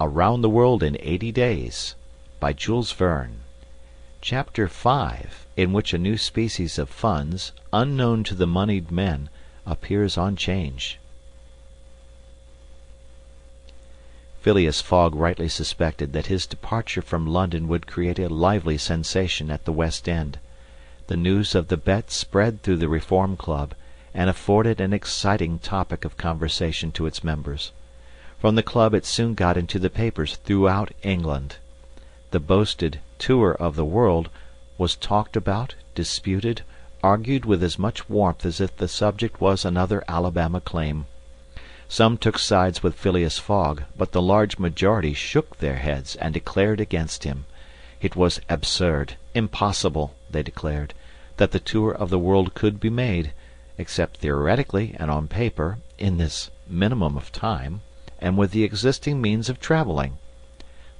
Around the World in 80 Days, by Jules Verne. Chapter 5, in which a new species of funds, unknown to the moneyed men, appears on 'Change. Phileas Fogg rightly suspected that his departure from London would create a lively sensation at the West End. The news of the bet spread through the Reform Club, and afforded an exciting topic of conversation to its members. From the club it soon got into the papers throughout England. The boasted tour of the world was talked about, disputed, argued with as much warmth as if the subject was another Alabama claim. Some took sides with Phileas Fogg, but the large majority shook their heads and declared against him. It was absurd, impossible, they declared, that the tour of the world could be made, except theoretically and on paper, in this minimum of time, and with the existing means of travelling.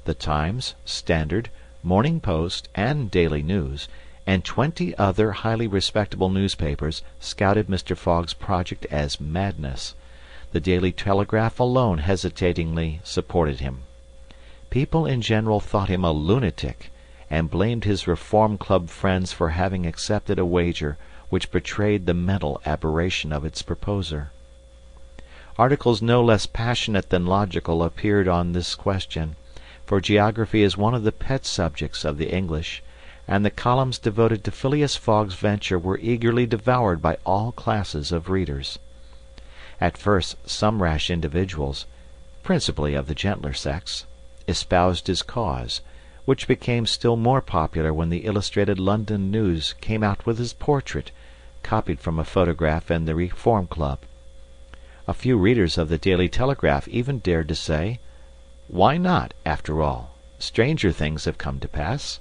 The Times, Standard, Morning Post, and Daily News, and 20 other highly respectable newspapers scouted Mr. Fogg's project as madness. The Daily Telegraph alone hesitatingly supported him. People in general thought him a lunatic, and blamed his Reform Club friends for having accepted a wager which betrayed the mental aberration of its proposer. Articles no less passionate than logical appeared on this question, for geography is one of the pet subjects of the English, and the columns devoted to Phileas Fogg's venture were eagerly devoured by all classes of readers. At first some rash individuals, principally of the gentler sex, espoused his cause, which became still more popular when the Illustrated London News came out with his portrait, copied from a photograph in the Reform Club. A few readers of the Daily Telegraph even dared to say, "Why not, after all? Stranger things have come to pass."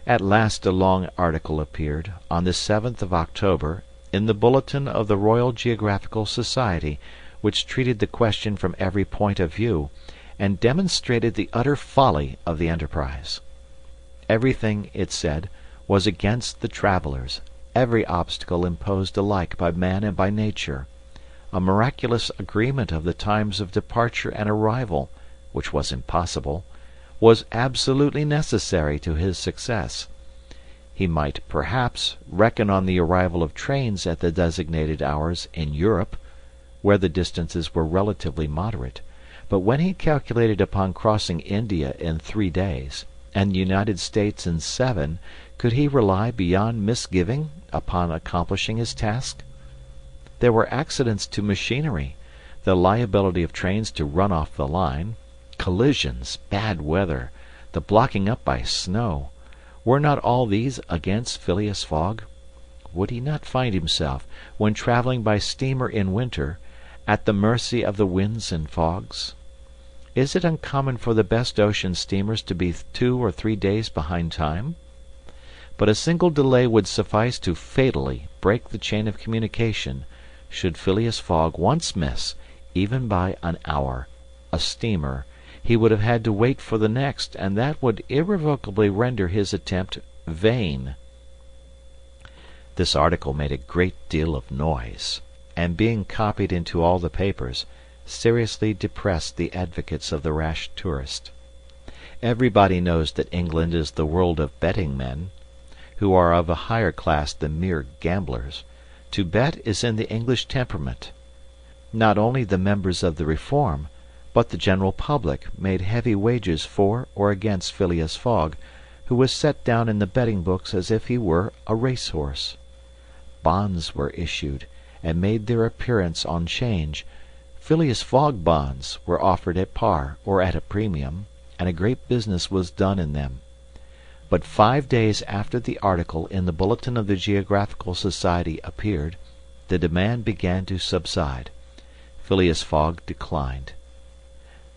At last a long article appeared, on the 7th of October, in the Bulletin of the Royal Geographical Society, which treated the question from every point of view, and demonstrated the utter folly of the enterprise. Everything, it said, was against the travellers, every obstacle imposed alike by man and by nature. A miraculous agreement of the times of departure and arrival, which was impossible, was absolutely necessary to his success. He might, perhaps, reckon on the arrival of trains at the designated hours in Europe, where the distances were relatively moderate, but when he calculated upon crossing India in 3 days, and the United States in 7, could he rely beyond misgiving upon accomplishing his task? There were accidents to machinery, the liability of trains to run off the line, collisions, bad weather, the blocking up by snow. Were not all these against Phileas Fogg? Would he not find himself, when travelling by steamer in winter, at the mercy of the winds and fogs? Is it uncommon for the best ocean steamers to be 2 or 3 days behind time? But a single delay would suffice to fatally break the chain of communication, should Phileas Fogg once miss, even by an hour, a steamer. He would have had to wait for the next, and that would irrevocably render his attempt vain. This article made a great deal of noise, and being copied into all the papers, seriously depressed the advocates of the rash tourist. Everybody knows that England is the world of betting men, who are of a higher class than mere gamblers. To bet is in the English temperament. Not only the members of the Reform, but the general public, made heavy wagers for or against Phileas Fogg, who was set down in the betting books as if he were a racehorse. Bonds were issued, and made their appearance on 'Change. Phileas Fogg bonds were offered at par or at a premium, and a great business was done in them. But 5 days after the article in the Bulletin of the Geographical Society appeared, the demand began to subside. Phileas Fogg declined.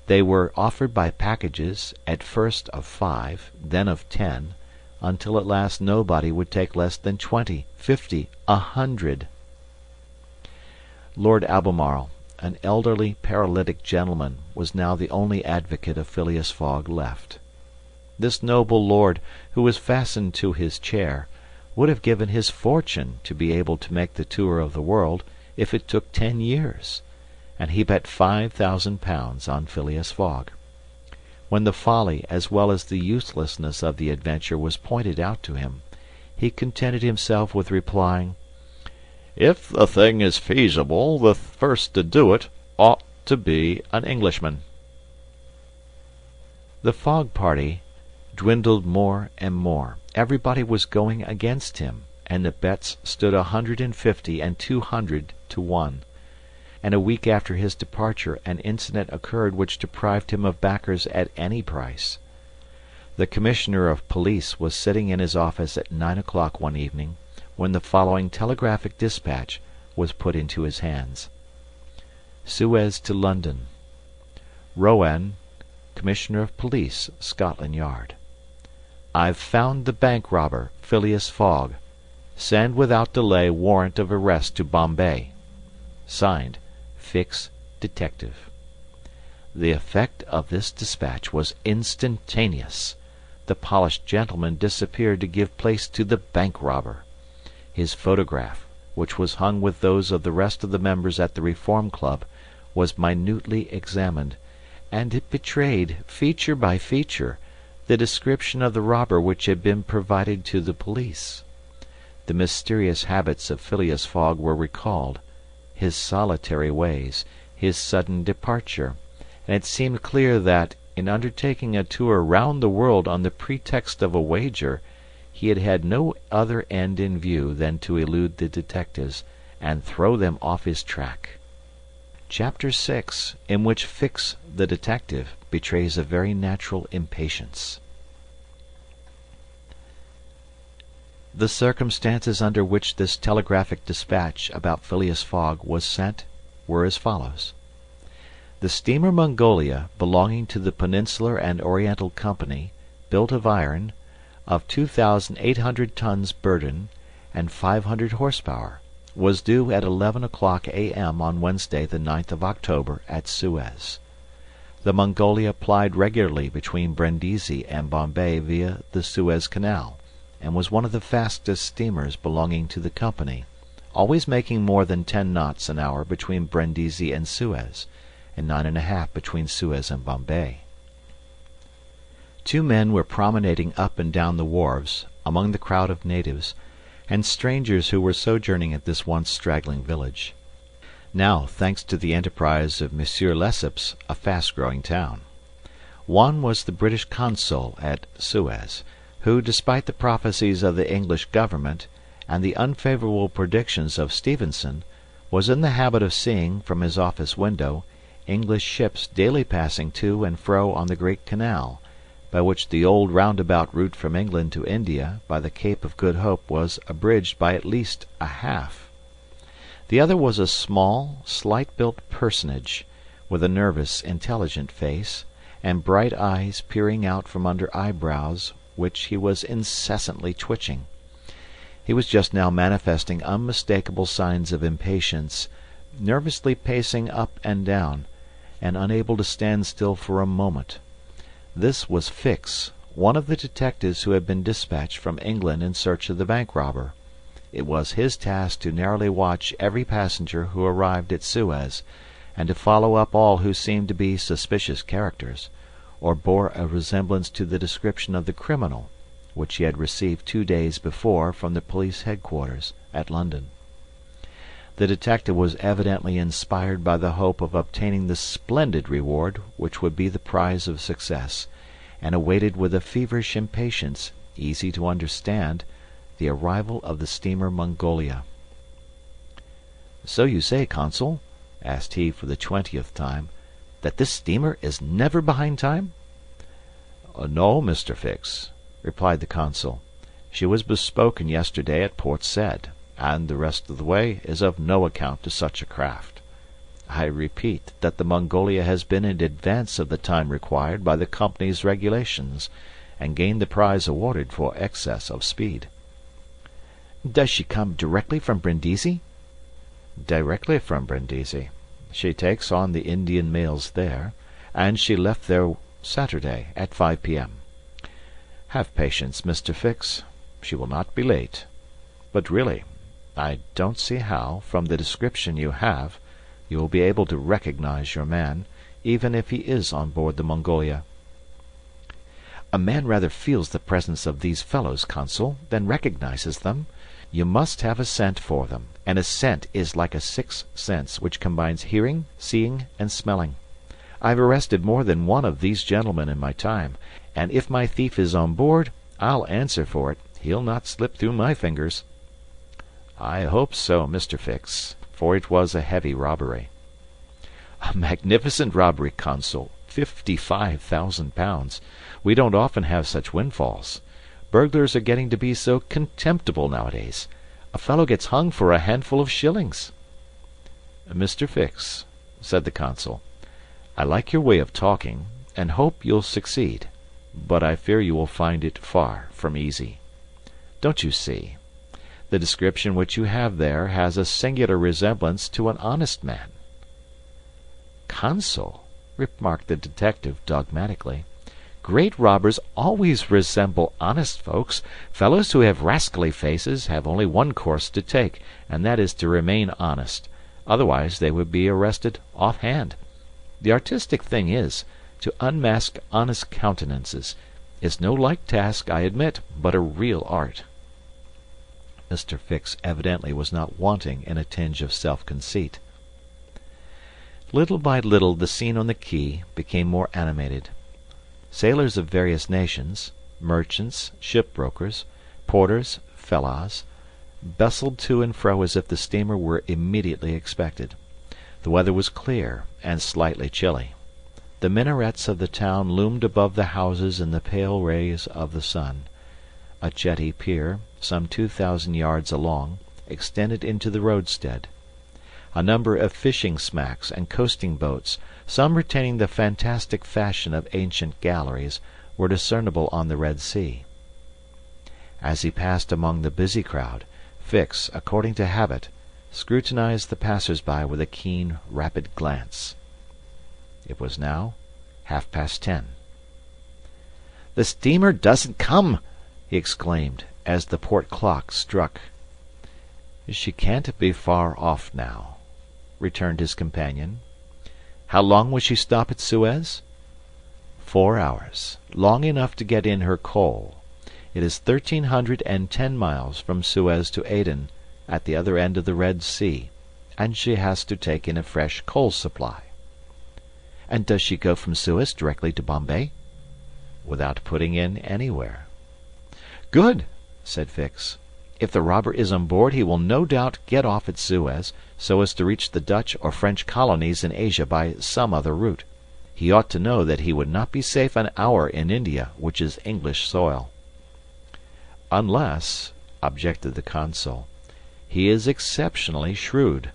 They were offered by packages, at first of 5, then of 10, until at last nobody would take less than 20, 50, 100. Lord Albemarle, an elderly paralytic gentleman, was now the only advocate of Phileas Fogg left. This noble lord, who was fastened to his chair, would have given his fortune to be able to make the tour of the world, if it took 10 years, and he bet £5,000 on Phileas Fogg. When the folly as well as the uselessness of the adventure was pointed out to him, he contented himself with replying, "If the thing is feasible, the first to do it ought to be an Englishman." The Fogg party dwindled more and more. Everybody was going against him, and the bets stood 150 and 200 to 1. And a week after his departure an incident occurred which deprived him of backers at any price. The Commissioner of Police was sitting in his office at 9 o'clock one evening when the following telegraphic dispatch was put into his hands: Suez to London. Rowan, Commissioner of Police, Scotland Yard. I've found the bank robber, Phileas Fogg. Send without delay warrant of arrest to Bombay. Signed, Fix, Detective. The effect of this dispatch was instantaneous. The polished gentleman disappeared to give place to the bank robber. His photograph, which was hung with those of the rest of the members at the Reform Club, was minutely examined, and it betrayed, feature by feature, the description of the robber which had been provided to the police. The mysterious habits of Phileas Fogg were recalled, his solitary ways, his sudden departure, and it seemed clear that, in undertaking a tour round the world on the pretext of a wager, he had had no other end in view than to elude the detectives and throw them off his track. Chapter 6, in which Fix, the detective, betrays a very natural impatience. The circumstances under which this telegraphic dispatch about Phileas Fogg was sent were as follows. The steamer Mongolia, belonging to the Peninsular and Oriental Company, built of iron, of 2,800 tons burden and 500 horsepower, was due at 11 o'clock a.m. on Wednesday, the 9th of October, at Suez. The Mongolia plied regularly between Brindisi and Bombay via the Suez Canal, and was one of the fastest steamers belonging to the company, always making more than 10 knots an hour between Brindisi and Suez, and 9½ between Suez and Bombay. 2 men were promenading up and down the wharves, among the crowd of natives and strangers who were sojourning at this once straggling village, now, thanks to the enterprise of Monsieur Lesseps, a fast-growing town. One was the British consul at Suez, who, despite the prophecies of the English government and the unfavorable predictions of Stevenson, was in the habit of seeing, from his office window, English ships daily passing to and fro on the great canal, by which the old roundabout route from England to India by the Cape of Good Hope was abridged by at least a half. The other was a small, slight-built personage, with a nervous, intelligent face, and bright eyes peering out from under eyebrows which he was incessantly twitching. He was just now manifesting unmistakable signs of impatience, nervously pacing up and down, and unable to stand still for a moment. This was Fix, one of the detectives who had been dispatched from England in search of the bank robber. It was his task to narrowly watch every passenger who arrived at Suez, and to follow up all who seemed to be suspicious characters, or bore a resemblance to the description of the criminal, which he had received 2 days before from the police headquarters at London. The detective was evidently inspired by the hope of obtaining the splendid reward which would be the prize of success, and awaited with a feverish impatience, easy to understand, the arrival of the steamer Mongolia. "So you say, Consul," asked he for the 20th time, "that this steamer is never behind time?" "No, Mr. Fix," replied the Consul. "She was bespoken yesterday at Port Said, and the rest of the way is of no account to such a craft. I repeat that the Mongolia has been in advance of the time required by the company's regulations, and gained the prize awarded for excess of speed." "Does she come directly from Brindisi?" "Directly from Brindisi. She takes on the Indian mails there, and she left there Saturday at 5 p.m. Have patience, Mr. Fix. She will not be late. But really, I don't see how, from the description you have, You will be able to recognize your man, even if he is on board the Mongolia." "A man rather feels the presence of these fellows, Consul, than recognizes them. You must have a scent for them, and a scent is like a sixth sense which combines hearing, seeing, and smelling. I've arrested more than one of these gentlemen in my time, and if my thief is on board, I'll answer for it, he'll not slip through my fingers." "I hope so, Mr. Fix, for it was a heavy robbery." "A magnificent robbery, Consul. £55,000. We don't often have such windfalls. Burglars are getting to be so contemptible nowadays. A fellow gets hung for a handful of shillings." "Mr. Fix," said the consul, "I like your way of talking, and hope you'll succeed, but I fear you will find it far from easy. Don't you see? The description which you have there has a singular resemblance to an honest man." "Consul," remarked the detective dogmatically, "great robbers always resemble honest folks. Fellows who have rascally faces have only one course to take, and that is to remain honest. Otherwise they would be arrested off-hand. The artistic thing is, to unmask honest countenances. It's no light task, I admit, but a real art." Mr. Fix evidently was not wanting in a tinge of self-conceit. Little by little the scene on the quay became more animated. Sailors of various nations, merchants, shipbrokers, porters, fellahs, bustled to and fro as if the steamer were immediately expected. The weather was clear and slightly chilly. The minarets of the town loomed above the houses in the pale rays of the sun. A jetty pier, some 2,000 yards along, extended into the roadstead. A number of fishing smacks and coasting boats, some retaining the fantastic fashion of ancient galleries, were discernible on the Red Sea. As he passed among the busy crowd, Fix, according to habit, scrutinized the passers-by with a keen, rapid glance. It was now 10:30. "The steamer doesn't come!" he exclaimed, as the port clock struck. "She can't be far off now," returned his companion. "How long will she stop at Suez?" "4 hours. Long enough to get in her coal. It is 1,310 miles from Suez to Aden, at the other end of the Red Sea, and she has to take in a fresh coal supply." "And does she go from Suez directly to Bombay?" "Without putting in anywhere." "Good," said Fix. "If the robber is on board he will no doubt get off at Suez, so as to reach the Dutch or French colonies in Asia by some other route. He ought to know that he would not be safe an hour in India, which is English soil." "Unless," objected the consul, "he is exceptionally shrewd.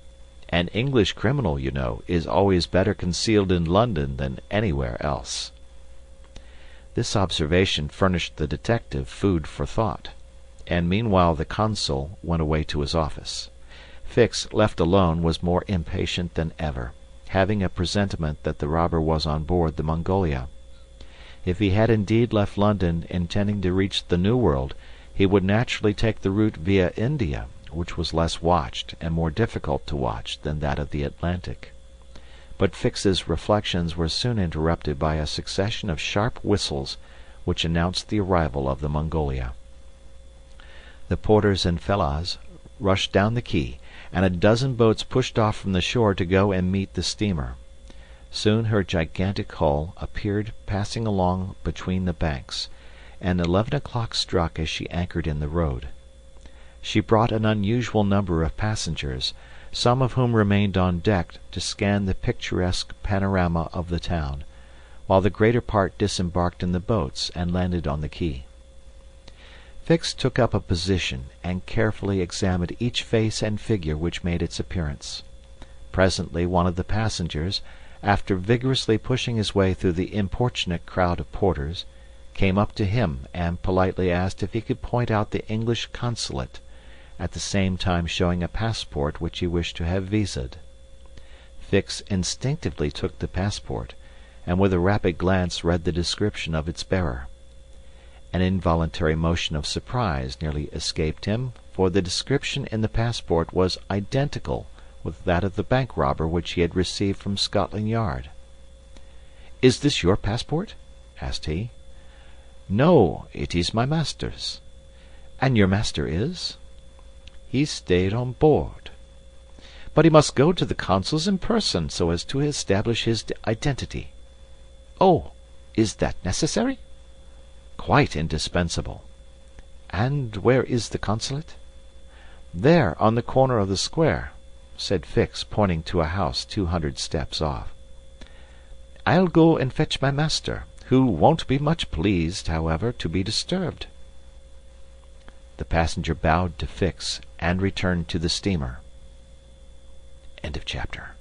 An English criminal, you know, is always better concealed in London than anywhere else." This observation furnished the detective food for thought, and meanwhile the consul went away to his office. Fix, left alone, was more impatient than ever, having a presentiment that the robber was on board the Mongolia. If he had indeed left London intending to reach the New World, he would naturally take the route via India, which was less watched and more difficult to watch than that of the Atlantic. But Fix's reflections were soon interrupted by a succession of sharp whistles which announced the arrival of the Mongolia. The porters and fellahs rushed down the quay, and a dozen boats pushed off from the shore to go and meet the steamer. Soon her gigantic hull appeared passing along between the banks, and 11 o'clock struck as she anchored in the road. She brought an unusual number of passengers, some of whom remained on deck to scan the picturesque panorama of the town, while the greater part disembarked in the boats and landed on the quay. Fix took up a position and carefully examined each face and figure which made its appearance. Presently one of the passengers, after vigorously pushing his way through the importunate crowd of porters, came up to him and politely asked if he could point out the English consulate, at the same time showing a passport which he wished to have visaed. Fix instinctively took the passport, and with a rapid glance read the description of its bearer. An involuntary motion of surprise nearly escaped him, for the description in the passport was identical with that of the bank robber which he had received from Scotland Yard. "Is this your passport?" asked he. "No, it is my master's." "And your master is?" "He stayed on board." "But he must go to the consul's in person, so as to establish his identity." "Oh, is that necessary?" "Quite indispensable." "And where is the consulate?" "There, on the corner of the square," said Fix, pointing to a house 200 steps off. "I'll go and fetch my master, who won't be much pleased, however, to be disturbed." The passenger bowed to Fix and returned to the steamer. End of chapter.